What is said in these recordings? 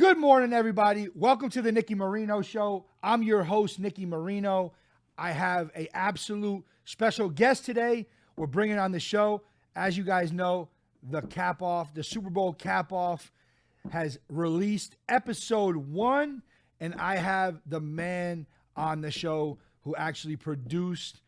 Good morning, everybody. Welcome to the Nicky Marino Show. I'm your host, Nicky Marino. I have an absolute special guest today. We're bringing on the show. As you guys know, the Super Bowl cap off has released episode 1, and I have the man on the show who actually produced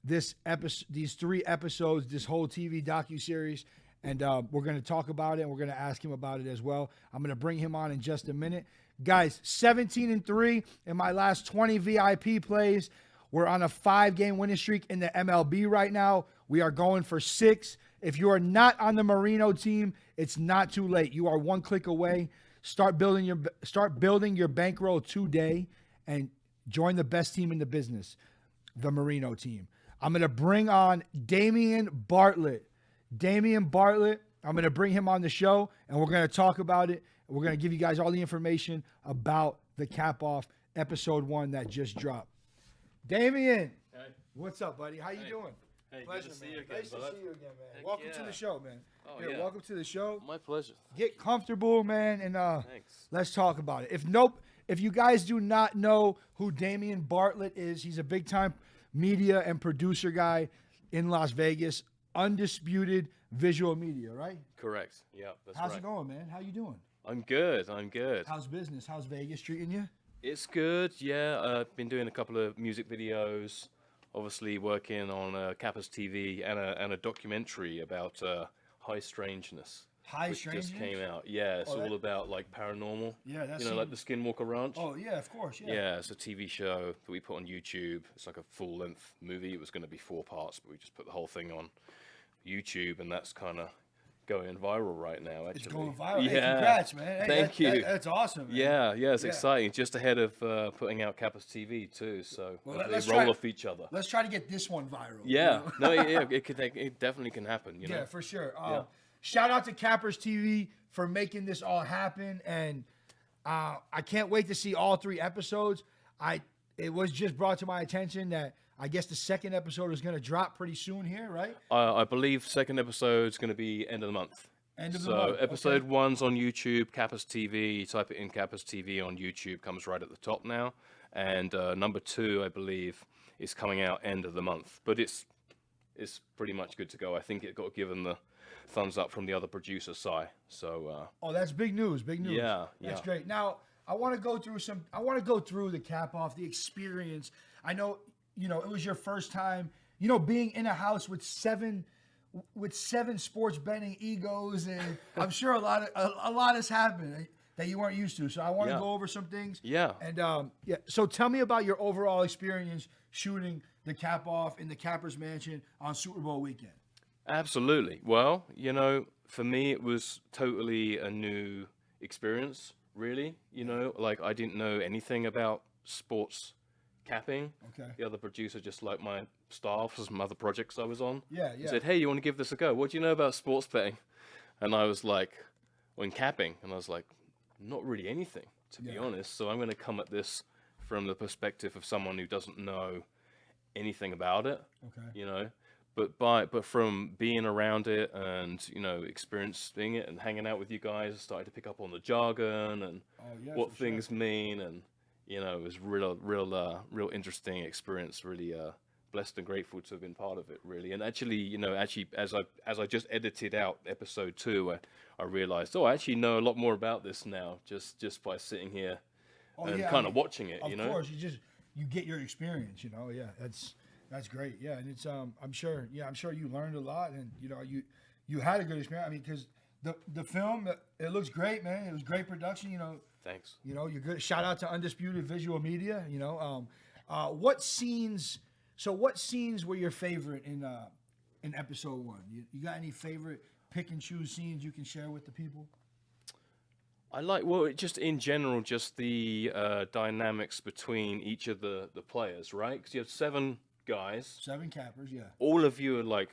these 3 episodes, this whole TV docuseries. And we're going to talk about it, and we're going to ask him about it as well. I'm going to bring him on in just a minute. Guys, 17-3 in my last 20 VIP plays. We're on a 5-game winning streak in the MLB right now. We are going for 6. If you are not on the Marino team, it's not too late. You are 1 click away. Start building your bankroll today and join the best team in the business, the Marino team. I'm going to bring on Damien Bartlett. I'm going to bring him on the show, and we're going to talk about it. We're going to give you guys all the information about the cap-off episode 1 that just dropped. Damien, hey. What's up, buddy? How you doing? Hey, Pleasure, good to see man. you again, Nice to bud. see you again, man. Heck Welcome yeah. to the show, man. Oh, Here, yeah. welcome to the show. My pleasure. Get comfortable, man, and Thanks. let's talk about it. If you guys do not know who Damien Bartlett is, he's a big-time media and producer guy in Las Vegas. Undisputed visual media, right? Correct. Yeah, that's How's right. it going, man? How you doing? I'm good. How's business? How's Vegas treating you? It's good. Yeah, I've been doing a couple of music videos. Obviously, working on Kappa's TV and a documentary about high strangeness. Which just came out. Yeah, it's all about like paranormal. Yeah, that's like the Skinwalker Ranch. Oh yeah, of course. Yeah. Yeah, it's a TV show that we put on YouTube. It's like a full-length movie. It was going to be 4 parts, but we just put the whole thing on YouTube, and that's kind of going viral right now. Actually, It's going viral. Yeah, Hey, congrats, man. Hey, Thank you. That's awesome, man. Yeah, it's Yeah. exciting. Just ahead of putting out Kappa's TV too, so Well, they let's roll try- off each other. Let's try to get this one viral. Yeah, you know? it definitely can happen. You know. Yeah, for sure. Yeah. Shout out to Cappers TV for making this all happen, and I can't wait to see all 3 episodes. It was just brought to my attention that I guess the 2nd episode is going to drop pretty soon here, right? I believe 2nd episode's going to be end of the month. End of the So month. episode Okay. 1's on YouTube, Kappa's TV. You type it in Kappa's TV on YouTube, comes right at the top now. And number 2, I believe, is coming out end of the month. But it's pretty much good to go. I think it got given the thumbs up from the other producer, Si. So Oh, that's big news. Big news. Yeah, That's yeah. great. Now, I want to go through the cap off, the experience. I know, it was your first time, being in a house with 7 sports betting egos, and I'm sure a lot has happened that you weren't used to. So I want to Yeah. go over some things. Yeah. And so tell me about your overall experience shooting the cap off in the Capper's Mansion on Super Bowl weekend. Absolutely. Well, for me, it was totally a new experience, really. Like I didn't know anything about sports capping. Okay. The other producer just liked my style for some other projects I was on. Yeah, He yeah. said, hey, you want to give this a go? What do you know about sports betting? And I was like, when capping, and I was like, not really anything, to be honest. So I'm going to come at this from the perspective of someone who doesn't know anything about it. Okay. But from being around it and experiencing it and hanging out with you guys, I started to pick up on the jargon and what for things mean, and it was real interesting experience. Really blessed and grateful to have been part of it. Really, and actually as I just edited out episode 2, I realized I actually know a lot more about this now just by sitting here and kind of watching it. Of course, you get your experience. Yeah, that's great. Yeah, and it's I'm sure you learned a lot, and you had a good experience. I mean, because the film, it looks great, man. It was great production. Thanks. You're good. Shout out to Undisputed Visual Media. What scenes were your favorite in episode 1? You got any favorite pick and choose scenes you can share with the people? I just in general, just the dynamics between each of the players, right? Because you have 7 guys. 7 cappers, yeah. All of you are like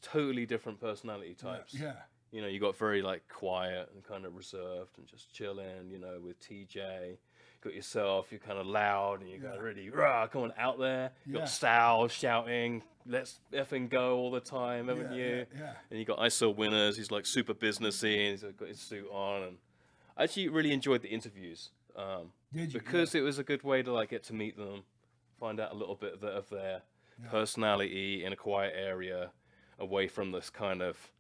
totally different personality types. Yeah. You got very like quiet and kind of reserved and just chilling, with TJ. Got yourself, you're kind of loud and you got really coming out there. You got Sal shouting, let's effing go all the time, haven't you? Yeah. And you got ISO Winners, he's like super businessy and he's got his suit on. And I actually really enjoyed the interviews. Did you? Because it was a good way to like get to meet them, find out a little bit of their personality in a quiet area, away from this kind of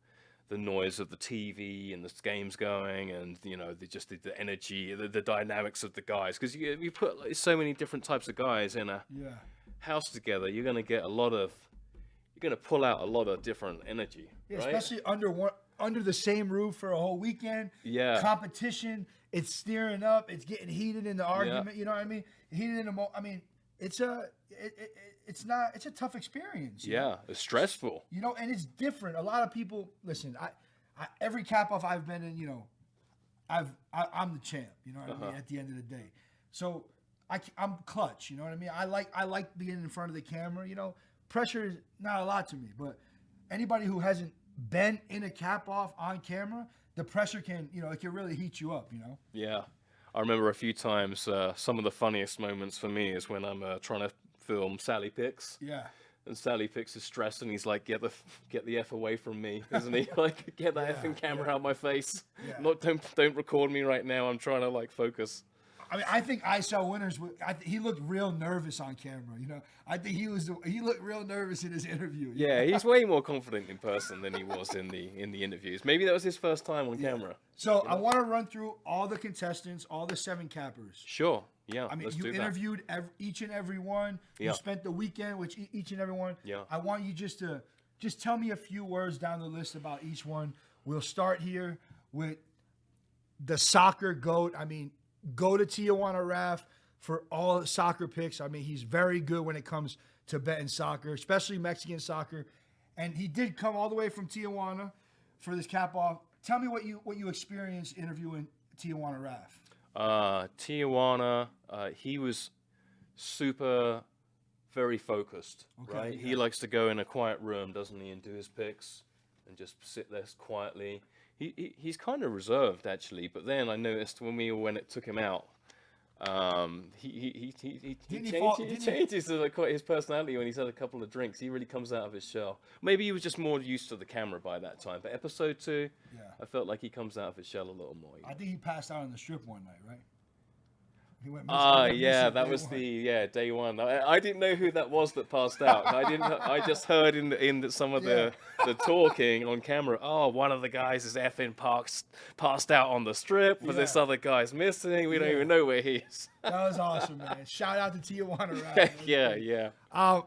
the noise of the TV and the games going, and you know the energy, the dynamics of the guys. Because you put like, so many different types of guys in a house together, you're gonna get you're gonna pull out a lot of different energy. Yeah, right? especially under the same roof for a whole weekend. Yeah. Competition, it's steering up, it's getting heated in the argument. You know what I mean? Heated in the I mean, it's a tough experience. You know? It's stressful. You know, and it's different. A lot of people listen. I every cap off I've been in, you know, I'm the champ. You know what I mean? At the end of the day, so I'm clutch. You know what I mean? I like being in front of the camera. You know, pressure is not a lot to me, but anybody who hasn't been in a cap off on camera, the pressure can, you know, it can really heat you up. You know? Yeah, I remember a few times. Some of the funniest moments for me is when I'm trying to film Sally Picks. Yeah. And Sally Picks is stressed, and he's like, "Get the F away from me," isn't he? Like, get that effing camera out my face. Yeah. Don't record me right now. I'm trying to like focus. I mean, I think I saw winners. He looked real nervous on camera. You know, I think he looked real nervous in his interview. Yeah, he's way more confident in person than he was in the interviews. Maybe that was his first time on camera. So I want to run through all the contestants, all the 7 cappers. Sure. Yeah. I mean, let's you do that. interviewed each and every one. Yeah. You spent the weekend with each and every one. Yeah. I want you just tell me a few words down the list about each one. We'll start here with the soccer GOAT. I mean, go to Tijuana Raf for all soccer picks. I mean, he's very good when it comes to betting soccer, especially Mexican soccer. And he did come all the way from Tijuana for this cap off. Tell me what you experienced interviewing Tijuana Raf. Tijuana, he was very focused, right? Yeah. He likes to go in a quiet room, doesn't he, and do his picks and just sit there quietly. He's kind of reserved actually, but then I noticed when it took him out, he changes quite his personality when he's had a couple of drinks. He really comes out of his shell. Maybe he was just more used to the camera by that time. But episode 2, I felt like he comes out of his shell a little more. I think he passed out on the strip one night, right? He went that was day one. I didn't know who that was that passed out. I just heard in some of the talking on camera. Oh, one of the guys is effing passed out on the strip, but this other guy's missing. We don't even know where he is. That was awesome, man. Shout out to Tijuana Rap. Yeah.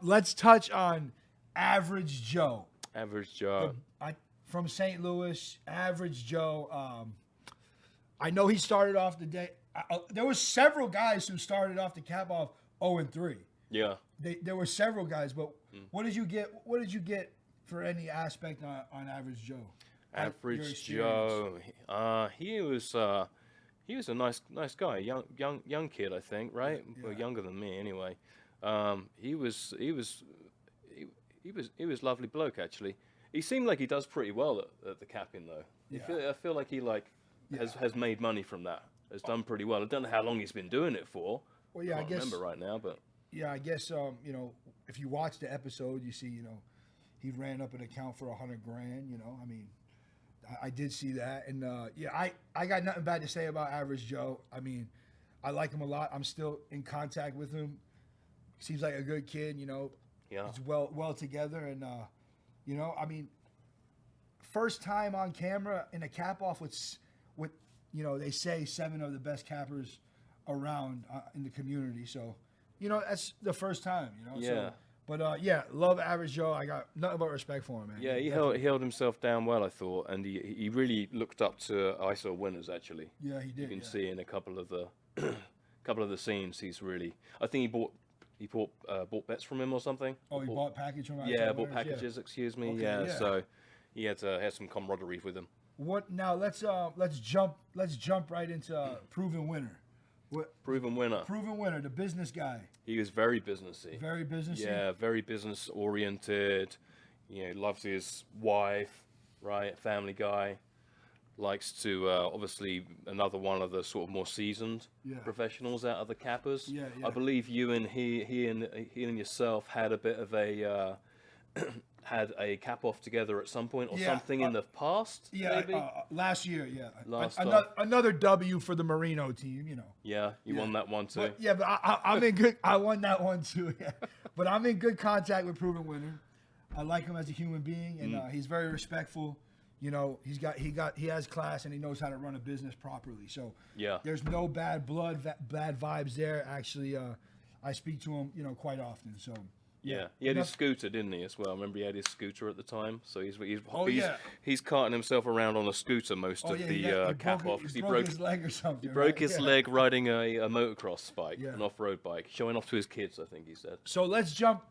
Let's touch on Average Joe. Average Joe. From St. Louis, Average Joe. I know he started off the day. There were several guys who started off the cap off 0-3. Yeah. There were several guys, but what did you get? What did you get for any aspect on Average Joe? Average Joe. He was a nice guy, young kid, I think, right? Yeah. Well, younger than me anyway. He was lovely bloke actually. He seemed like he does pretty well at the capping though. Yeah. I feel like he has made money from that. Has done pretty well. I don't know how long he's been doing it for. Well, yeah, I guess. Remember right now, but yeah, I guess you know, if you watch the episode, you see, you know, he ran up an account for $100,000. You know, I mean, I did see that, and I got nothing bad to say about Average Joe. I mean, I like him a lot. I'm still in contact with him. Seems like a good kid. You know, he's well together, and you know, I mean, first time on camera in a cap off with. You know, they say 7 of the best cappers around in the community. So, you know, that's the first time, you know. Yeah. So, but, love Average Joe. I got nothing but respect for him, man. Yeah, he held himself down well, I thought. And he really looked up to ISO winners, actually. Yeah, he did. You can see in a couple of the scenes, he's really... I think he bought bets from him or something. Oh, he bought package from ISO Yeah, winners? bought packages, excuse me. Okay, So he had some camaraderie with him. What now? Let's jump right into Proven Winner. Proven winner. Proven Winner, the business guy. He was very businessy. Very businessy. Yeah, very business oriented. You know, loves his wife, right? Family guy. Likes to obviously another one of the sort of more seasoned professionals out of the cappers. Yeah. I believe you and he and yourself had a bit of a had a cap off together at some point or Yeah, something in the past. Yeah, maybe. last year, yeah. Last Another W for the Marino team, you know. Yeah, you won that one too. But, yeah, but I'm in good. I won that one too. Yeah, but I'm in good contact with Proven Winner. I like him as a human being, and he's very respectful. You know, he has class, and he knows how to run a business properly. So Yeah. there's no bad blood, bad vibes there. Actually, I speak to him, you know, quite often. So Yeah, he had his scooter, didn't he, as well? Remember, he had his scooter at the time, so he's carting himself around on a scooter most of the cap off because he broke his leg or something. He broke his leg riding a motocross bike, an off-road bike, showing off to his kids. I think he said. So let's jump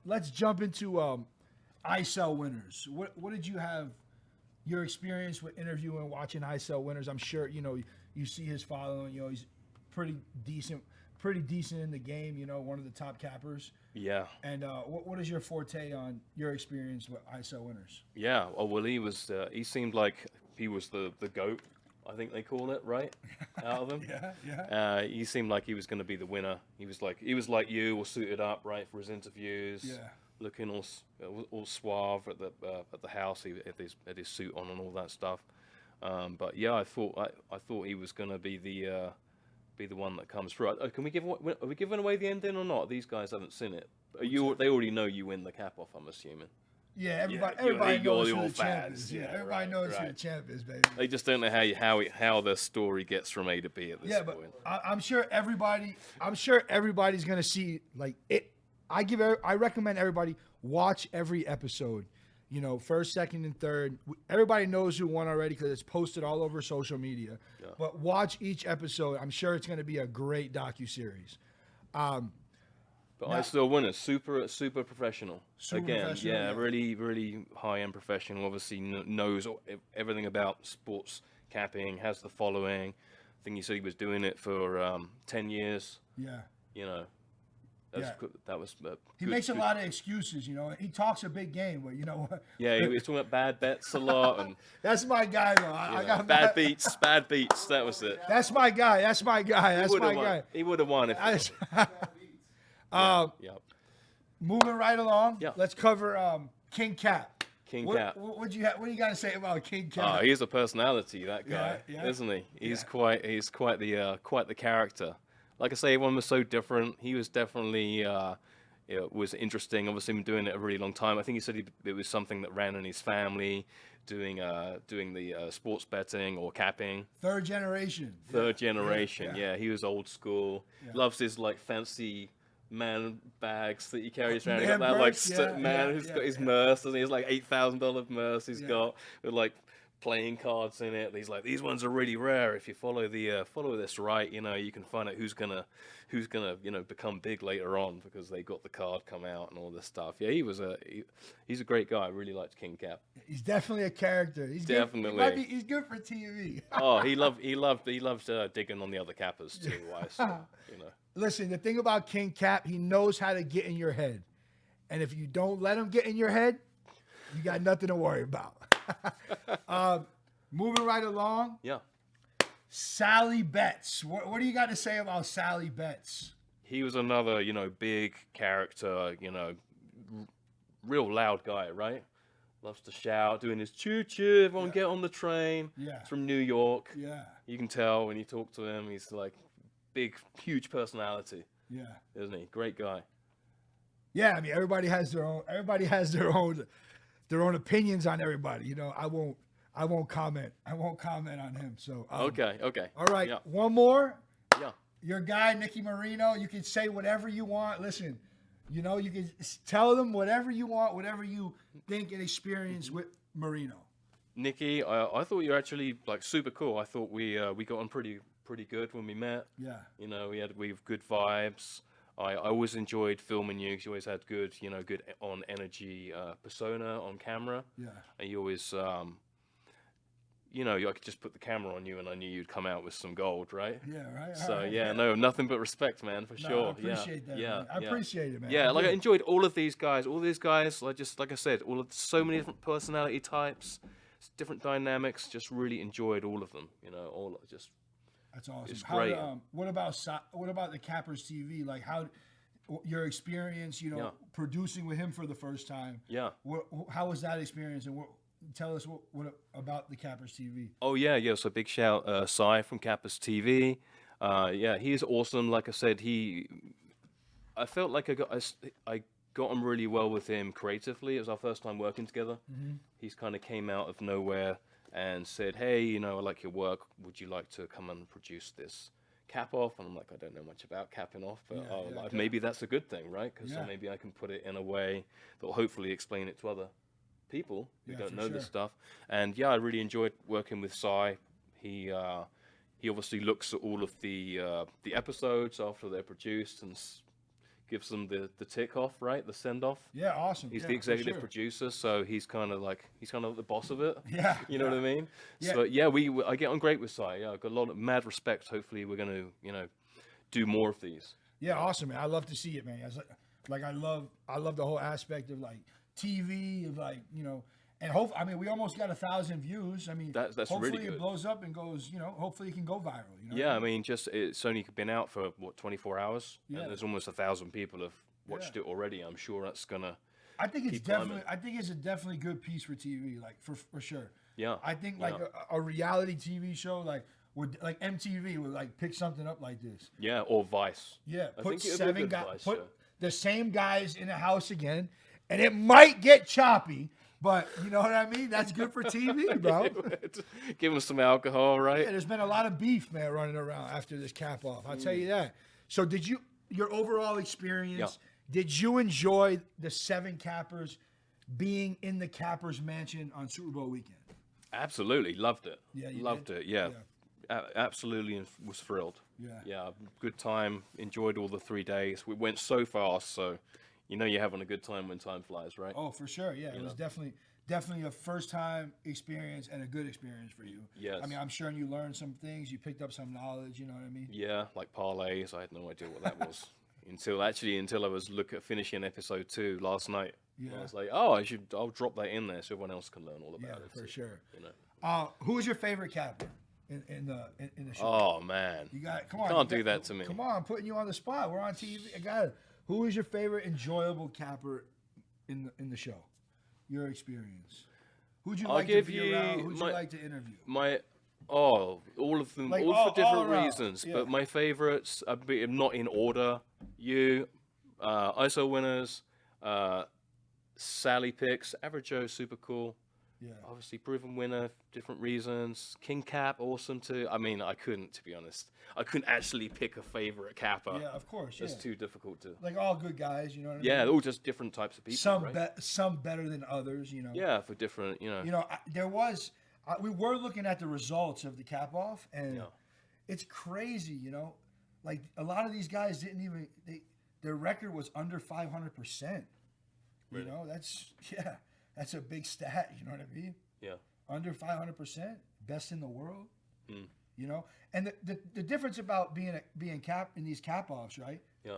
into ISEL winners. What did you have? Your experience with interviewing and watching ISEL winners? I'm sure you know you see his following. You know, he's pretty decent in the game. You know, one of the top cappers. Yeah. And what is your forte on your experience with ISO winners? Yeah. Oh, well, he seemed like he was the GOAT, I think they call it, right? Out of them. Yeah. He seemed like he was going to be the winner. He was like you, all suited up, right, for his interviews. Yeah. Looking all suave at the house. He had his suit on and all that stuff. But yeah, I thought he was going to be the one that comes through. Are we giving away the ending or not? These guys haven't seen it. They already know you win the cap off, I'm assuming. Yeah, everybody knows who the champ is. Yeah, everybody knows who the champ is, baby. They just don't know how the story gets from A to B at this point. But I'm sure everybody's gonna see like it. I recommend everybody watch every episode. You know, first, second, and third. Everybody knows who won already because it's posted all over social media. Yeah. But watch each episode. I'm sure it's going to be a great docuseries. But I still win it. Super professional. Professional, yeah, really, really high-end professional. Obviously knows everything about sports capping, has the following. I think he said he was doing it for 10 years. Yeah. You know. That was he makes a lot of excuses, you know. He talks a big game, but you know what? Yeah, he was talking about bad bets a lot, and that's my guy, though. I got bad beats. That was it. That's my guy. He would have won if. Moving right along. Yeah. Let's cover King Cap. Cap. What do you got to say about King Cap? Oh, he's a personality, that guy, isn't he? He's quite the character. Like I say, everyone was so different. He was definitely was interesting. Obviously, been doing it a really long time. I think he said it was something that ran in his family, doing the sports betting or capping. Third generation. Yeah, he was old school. Yeah. Loves his like fancy man bags that he carries around. He got that who's got his Merce, and he's like $8,000 Merce. He's got with like playing cards in it. He's like, these ones are really rare. If you follow this right, you know, you can find out who's gonna become big later on because they got the card come out and all this stuff. Yeah, he's a great guy. I really liked King Cap. He's definitely a character. He's definitely he's good for TV. Oh, he loved digging on the other cappers too. You know. Listen, the thing about King Cap, he knows how to get in your head, and if you don't let him get in your head, you got nothing to worry about. Moving right along. Yeah. Sally Betts. What do you got to say about Sally Betts? He was another, big character, real loud guy, right? Loves to shout, doing his choo-choo, everyone get on the train. Yeah. He's from New York. Yeah. You can tell when you talk to him, he's like big, huge personality. Yeah. Isn't he? Great guy. Yeah, I mean, everybody has their own opinions on everybody. You know, I won't comment on him. So okay. All right, yeah. One more. Yeah. Your guy Nicky Marino. You can say whatever you want. Listen, you can tell them whatever you want, whatever you think and experience with Marino. Nicky, I thought you were actually like super cool. I thought we got on pretty good when we met. Yeah. We have good vibes. I always enjoyed filming you because you always had good on energy persona on camera. Yeah. And you always, I could just put the camera on you and I knew you'd come out with some gold, right? Yeah, right. So, no, nothing but respect, man, for sure. I appreciate that. Yeah, man. I appreciate it, man. Yeah, I enjoyed all of these guys. All these guys, like I said, so many different personality types, different dynamics. Just really enjoyed all of them. That's awesome. It's great. What about the Cappers TV? Like, how your experience, Yeah. producing with him for the first time. Yeah. How was that experience? And tell us what about the Cappers TV. Oh yeah. So big shout, Cy from Kappa's TV. Yeah, he's awesome. Like I said, I felt like I got on really well with him creatively. It was our first time working together. He's kind of came out of nowhere and said, "Hey, I like your work. Would you like to come and produce this cap off?" And I'm like, I don't know much about capping off, but maybe that's a good thing, right? Because maybe I can put it in a way that will hopefully explain it to other people who don't know this stuff. And yeah, I really enjoyed working with Cy. He obviously looks at all of the episodes after they're produced and gives them the tick off, right? The send off. Yeah, awesome. He's the executive producer, so he's kind of like the boss of it. Yeah, you know what I mean. Yeah. So yeah, I get on great with Cy. Yeah, I've got a lot of mad respect. Hopefully, we're gonna do more of these. Yeah, awesome, man. I love to see it, man. I love the whole aspect of like TV, of like and we almost got 1,000 views. I mean, that's hopefully really good. It blows up and goes. Hopefully it can go viral. Yeah, I mean, it's only been out for 24 hours, and there's almost 1,000 people have watched it already. I'm sure that's gonna. I think it's a definitely good piece for TV, like for sure. Yeah. I think like a reality TV show like MTV would like pick something up like this. Yeah, or Vice. Yeah, I put think it would be a seven good guys, Vice put show. the same guys in a house again, and it might get choppy, but you know what I mean? That's good for TV, bro. Give them some alcohol, right? Yeah, there's been a lot of beef, man, running around after this cap off. I'll tell you that. So your overall experience, did you enjoy the 7 Cappers being in the Cappers mansion on Super Bowl weekend? Absolutely. Loved it. Yeah, you Loved did? it. Yeah. Absolutely, and was thrilled. Yeah. Yeah, good time. Enjoyed all the 3 days. We went so fast, so you're having a good time when time flies, right? Oh, for sure. Yeah, it was definitely a first time experience and a good experience for you. Yes. I mean, I'm sure you learned some things. You picked up some knowledge. You know what I mean? Yeah, like parlays. I had no idea what that was until I was finishing episode 2 last night. Yeah. I was like, I'll drop that in there so everyone else can learn all about it. For sure. You know. Who was your favorite capper in the show? Oh man, You got come on. Can't do that to me. Come on, I'm putting you on the spot. We're on TV. I got it. Who is your favorite enjoyable capper in the show? Your experience. Who'd you like to be around? Who'd you like to interview? All of them, Like, all all for different around, reasons. yeah. But my favorites, not in order. You, ISO winners, Sally picks, Average Joe, super cool. Yeah. Obviously, proven winner, different reasons. King Cap, awesome too. I mean, I couldn't, to be honest. I couldn't actually pick a favorite capper. Yeah, of course. It's Yeah. too difficult to. Like all good guys, you know what I mean? Yeah, they're all just different types of people. Some right? some better than others, you know. Yeah, for different, we were looking at the results of the cap off, and Yeah. it's crazy, you know. Like a lot of these guys didn't even their record was under 500%. Really? You know, that's a big stat. You know what I mean? Yeah. Under 500%, best in the world. Mm. You know, and the difference about being cap in these cap offs, right? Yeah.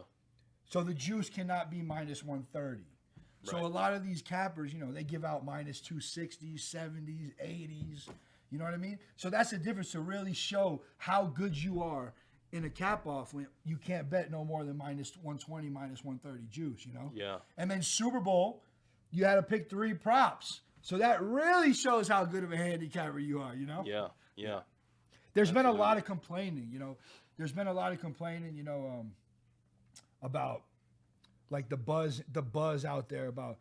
So the juice cannot be minus 130. So Right. a lot of these cappers, they give out minus 260s, 70s, 80s. You know what I mean? So that's the difference to really show how good you are in a cap off when you can't bet no more than minus 120, minus 130 juice, you know? Yeah. And then Super Bowl, you had to pick 3 props. So that really shows how good of a handicapper you are, you know? Yeah. Yeah. There's been a lot of complaining, There's been a lot of complaining, about like the buzz out there about,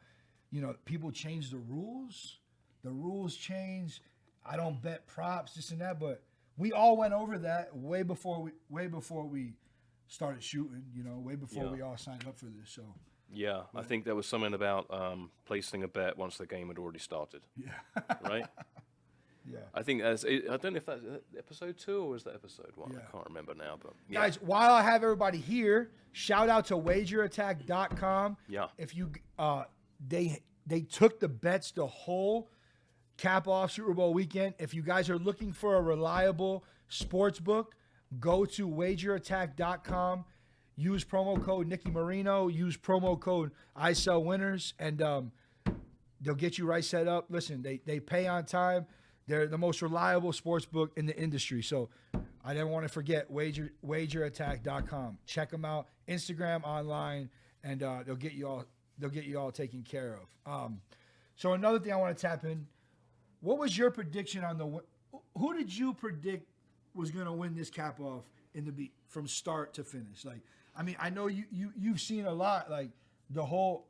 people change the rules. The rules change. I don't bet props, this and that, but we all went over that way before we started shooting, way before we all signed up for this. So Yeah. I think there was something about placing a bet once the game had already started. yeah. Right? Yeah. I think I don't know if that's episode 2 or was that episode 1. Yeah. I can't remember now, but yeah. Guys, while I have everybody here, shout out to wagerattack.com. Yeah. If you they took the bets the whole cap off Super Bowl weekend. If you guys are looking for a reliable sports book, go to wagerattack.com. Use promo code Nicky Marino. Use promo code ISellWinners, and they'll get you right set up. Listen, they pay on time. They're the most reliable sports book in the industry. So I never want to forget wagerattack.com. Check them out. Instagram, online. and they'll get you all taken care of. So another thing I want to tap in. What was your prediction on who did you predict was going to win this cap off from start to finish? Like, I mean, I know you've seen a lot, like the whole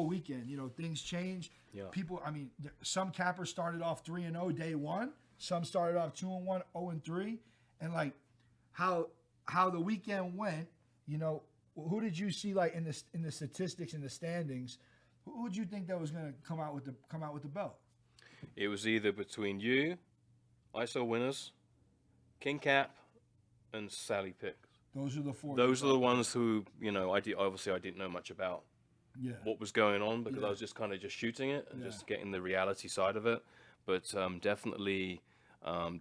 weekend. You know, things change. Yeah. People, I mean, some cappers started off 3-0 day one. Some started off 2-1, 0-3, and like how the weekend went. You know, who did you see like in the statistics in the standings? Who would you think that was going to come out with the belt? It was either between you, ISO Winners, King Cap, and Sally Picks. Those are the four. Those are the ones who, you know, I didn't know much about Yeah. what was going on because I was just kind of just shooting it and just getting the reality side of it. But definitely,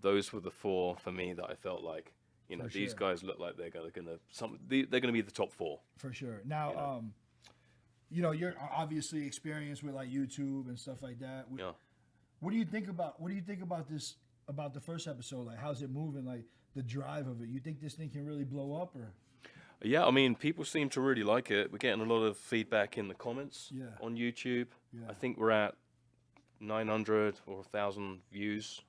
those were the four for me that I felt like, you know, these guys look like they're gonna be the top four. For sure. Now, you know, you're obviously experienced with like YouTube and stuff like that. Yeah. What do you think about this? About the first episode? Like, how's it moving? Like the drive of it. You think this thing can really blow up, or? Yeah, I mean, people seem to really like it. We're getting a lot of feedback in the comments on YouTube. Yeah. I think we're at 900 or 1,000 views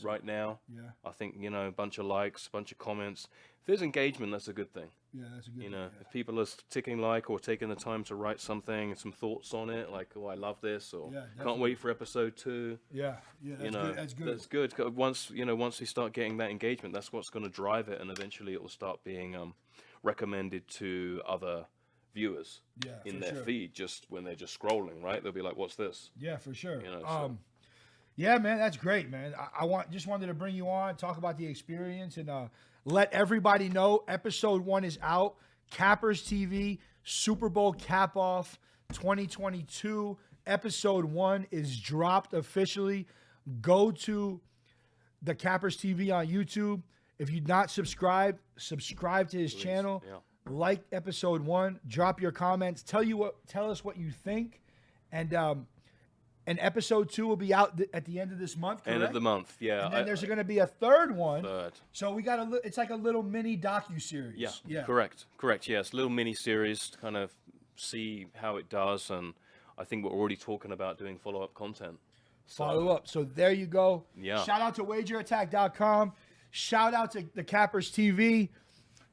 right now. Yeah. I think, you know, a bunch of likes, a bunch of comments. If there's engagement, that's a good thing. Yeah, that's a good thing. You know, if people are ticking like or taking the time to write something, some thoughts on it, like, oh, I love this, or can't wait for episode 2. Yeah, that's good. That's good. That's good. Once we start getting that engagement, that's what's going to drive it, and eventually it will start being recommended to other viewers in their feed, just when they're just scrolling, right? They'll be like, what's this? Yeah, for sure. You know, yeah, man, that's great, man. I wanted to bring you on, talk about the experience, and let everybody know episode 1 is out. Cappers TV, Super Bowl Cap Off 2022. Episode 1 is dropped officially. Go to the Cappers TV on YouTube. If you're not subscribed, subscribe to his channel. Yeah. Like episode 1. Drop your comments. Tell us what you think. And episode 2 will be out at the end of this month, correct? End of the month, yeah. And then there's going to be a third one. So we got it's like a little mini docu-series. Yeah, correct. Yes, little mini series to kind of see how it does, and I think we're already talking about doing follow-up content. Follow up. So there you go. Yeah. Shout out to wagerattack.com. Shout out to the Cappers TV,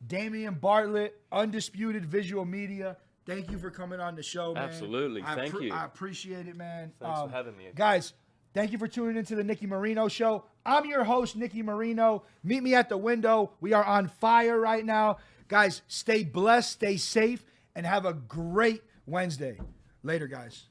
Damien Bartlett, Undisputed Visual Media. Thank you for coming on the show, man. Absolutely. Thank you. I appreciate it, man. Thanks for having me. Guys, thank you for tuning into the Nicky Marino Show. I'm your host, Nicky Marino. Meet me at the window. We are on fire right now. Guys, stay blessed, stay safe, and have a great Wednesday. Later, guys.